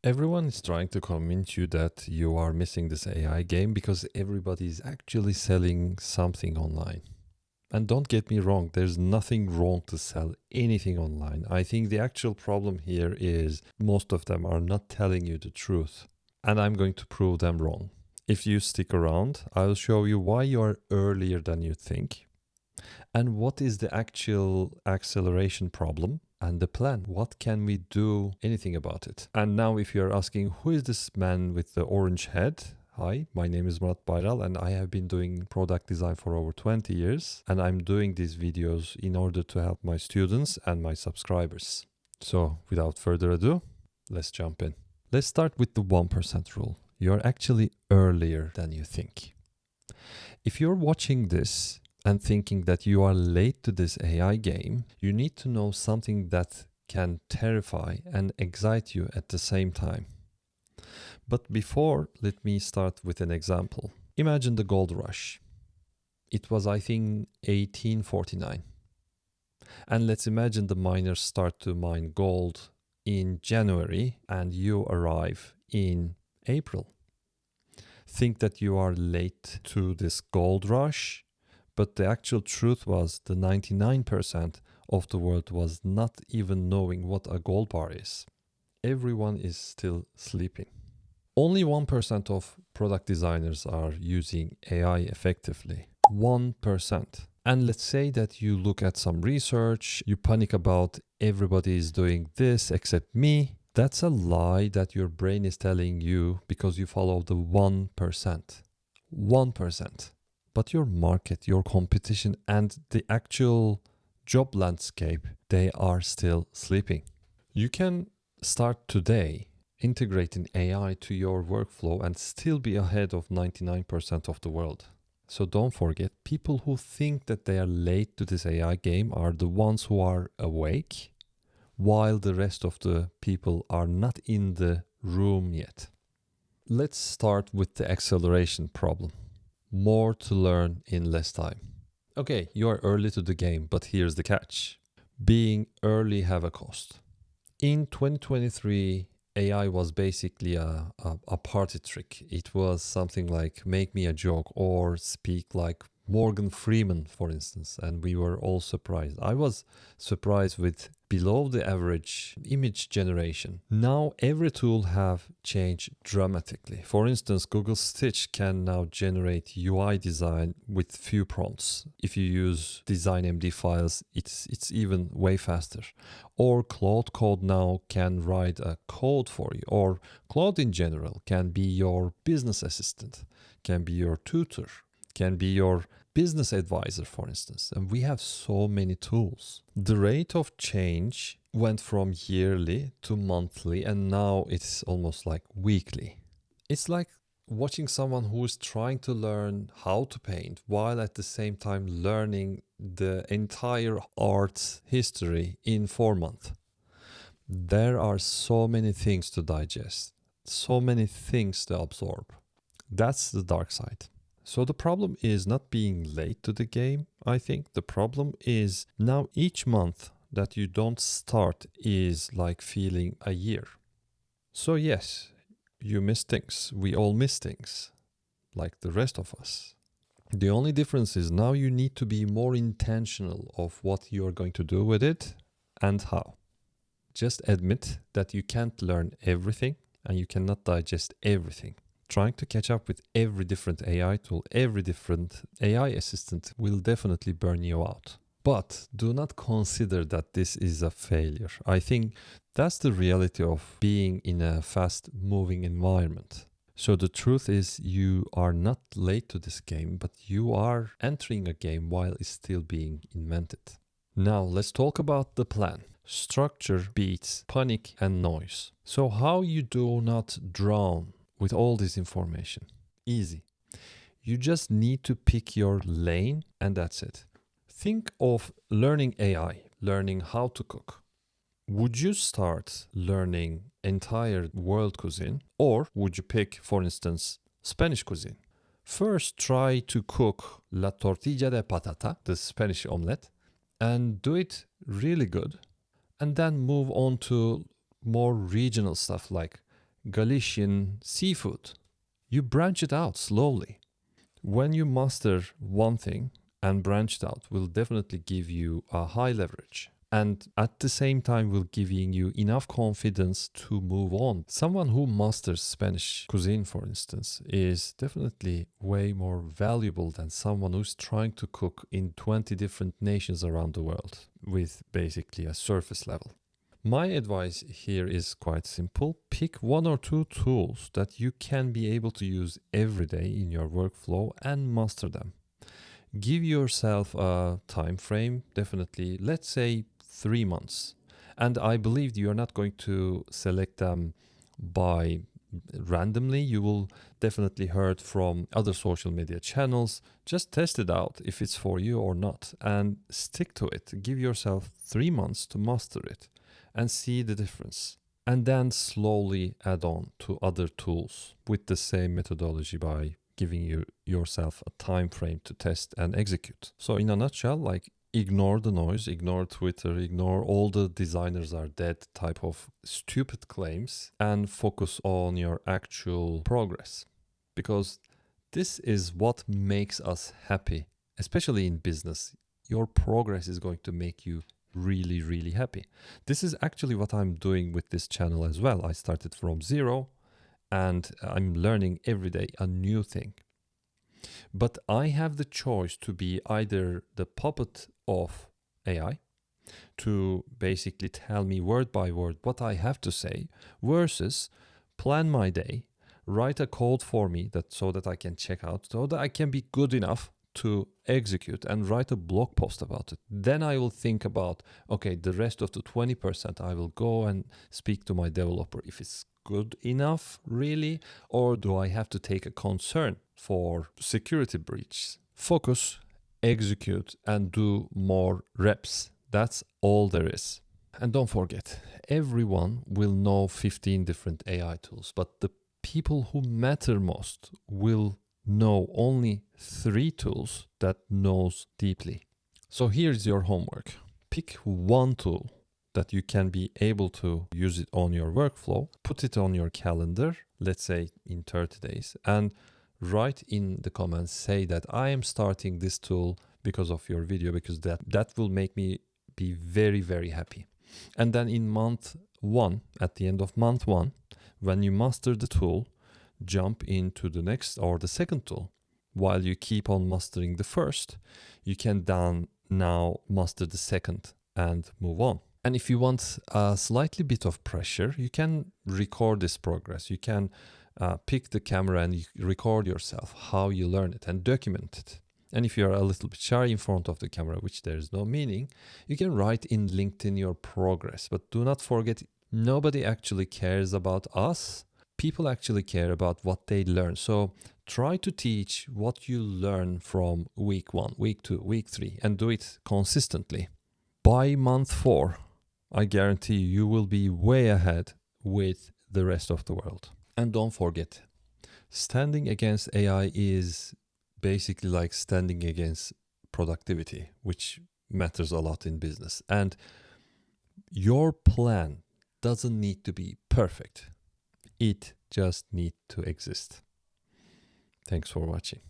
Everyone is trying to convince you that you are missing this AI game because everybody is actually selling something online. And don't get me wrong, there's nothing wrong to sell anything online. I think the actual problem here is most of them are not telling you the truth. And I'm going to prove them wrong. If you stick around, I'll show you why you are earlier than you think. And what is the actual acceleration problem? And the plan. What can we do anything about it? And now if you're asking, who is this man with the orange head? Hi, my name is month.I and I have been doing product design for over 20 years. And I'm doing these videos in order to help my students and my subscribers. So without further ado, let's jump in. Let's start with the 1% rule. You're actually earlier than you think. If you're watching this and thinking that you are late to this AI game, you need to know something that can terrify and excite you at the same time. But before, let me start with an example. Imagine the gold rush. It was, I think, 1849. And let's imagine the miners start to mine gold in January and you arrive in April. Think that you are late to this gold rush, but the actual truth was the 99% of the world was not even knowing what a gold bar is. Everyone is still sleeping. Only 1% of product designers are using AI effectively. 1%. And let's say that you look at some research, you panic about everybody is doing this except me. That's a lie that your brain is telling you because you follow the 1%. 1%. But your market, your competition, and the actual job landscape, they are still sleeping. You can start today integrating AI to your workflow and still be ahead of 99% of the world. So don't forget, people who think that they are late to this AI game are the ones who are awake, while the rest of the people are not in the room yet. Let's start with the acceleration problem. More to learn in less time. Okay, you are early to the game, but here's the catch. Being early have a cost. In 2023, AI was basically a party trick. It was something like make me a joke or speak like Morgan Freeman, for instance, and we were all surprised. I was surprised with below the average image generation. Now every tool have changed dramatically. For instance, Google Stitch can now generate UI design with few prompts. If you use DesignMD files, it's even way faster. Or Claude Code now can write a code for you. Or Claude in general can be your business assistant, can be your tutor, can be your business advisor, for instance. And we have so many tools. The rate of change went from yearly to monthly, and now it's almost like weekly. It's like watching someone who is trying to learn how to paint while at the same time learning the entire art history in 4 months. There are so many things to digest, so many things to absorb. That's the dark side. So the problem is not being late to the game, I think. The problem is now each month that you don't start is like feeling a year. So yes, you miss things. We all miss things, like the rest of us. The only difference is now you need to be more intentional of what you're going to do with it and how. Just admit that you can't learn everything and you cannot digest everything. Trying to catch up with every different AI tool, every different AI assistant will definitely burn you out. But do not consider that this is a failure. I think that's the reality of being in a fast-moving environment. So the truth is you are not late to this game, but you are entering a game while it's still being invented. Now let's talk about the plan. Structure beats panic and noise. So how you do not drown with all this information? Easy. You just need to pick your lane and that's it. Think of learning AI, learning how to cook. Would you start learning entire world cuisine or would you pick, for instance, Spanish cuisine? First, try to cook la tortilla de patata, the Spanish omelette, and do it really good. And then move on to more regional stuff like Galician seafood. You branch it out slowly. When you master one thing and branch it out, will definitely give you a high leverage. And at the same time will giving you enough confidence to move on. Someone who masters Spanish cuisine, for instance, is definitely way more valuable than someone who's trying to cook in 20 different nations around the world with basically a surface level. My advice here is quite simple. Pick one or two tools that you can be able to use every day in your workflow and master them. Give yourself a time frame, definitely, let's say 3 months. And I believe you are not going to select them by randomly. You will definitely heard from other social media channels. Just test it out if it's for you or not and stick to it. Give yourself 3 months to master it and see the difference. And then slowly add on to other tools with the same methodology by giving yourself a time frame to test and execute. So in a nutshell, like ignore the noise, ignore Twitter, ignore all the designers are dead type of stupid claims and focus on your actual progress. Because this is what makes us happy, especially in business. Your progress is going to make you really, really happy. This is actually what I'm doing with this channel as well. I started from zero and I'm learning every day a new thing. But I have the choice to be either the puppet of AI, to basically tell me word by word what I have to say, versus plan my day, write a code for me so that I can check out, so that I can be good enough to execute and write a blog post about it. Then I will think about, okay, the rest of the 20% I will go and speak to my developer if it's good enough, really, or do I have to take a concern for security breach? Focus, execute, and do more reps. That's all there is. And don't forget, everyone will know 15 different AI tools, but the people who matter most will know only 3 tools that knows deeply. So here's your homework. Pick one tool that you can be able to use it on your workflow, put it on your calendar, let's say in 30 days, and write in the comments, say that I am starting this tool because of your video, because that will make me be very, very happy. And then in month 1, at the end of month 1, when you master the tool, jump into the next or the second tool. While you keep on mastering the first, you can then now master the second and move on. And if you want a slightly bit of pressure, you can record this progress. You can pick the camera and you record yourself, how you learn it, and document it. And if you're a little bit shy in front of the camera, which there is no meaning, you can write in LinkedIn your progress. But do not forget, nobody actually cares about us. People actually care about what they learn. So try to teach what you learn from week 1, week 2, week 3, and do it consistently. By month 4, I guarantee you will be way ahead with the rest of the world. And don't forget, standing against AI is basically like standing against productivity, which matters a lot in business. And your plan doesn't need to be perfect. It just needs to exist. Thanks for watching.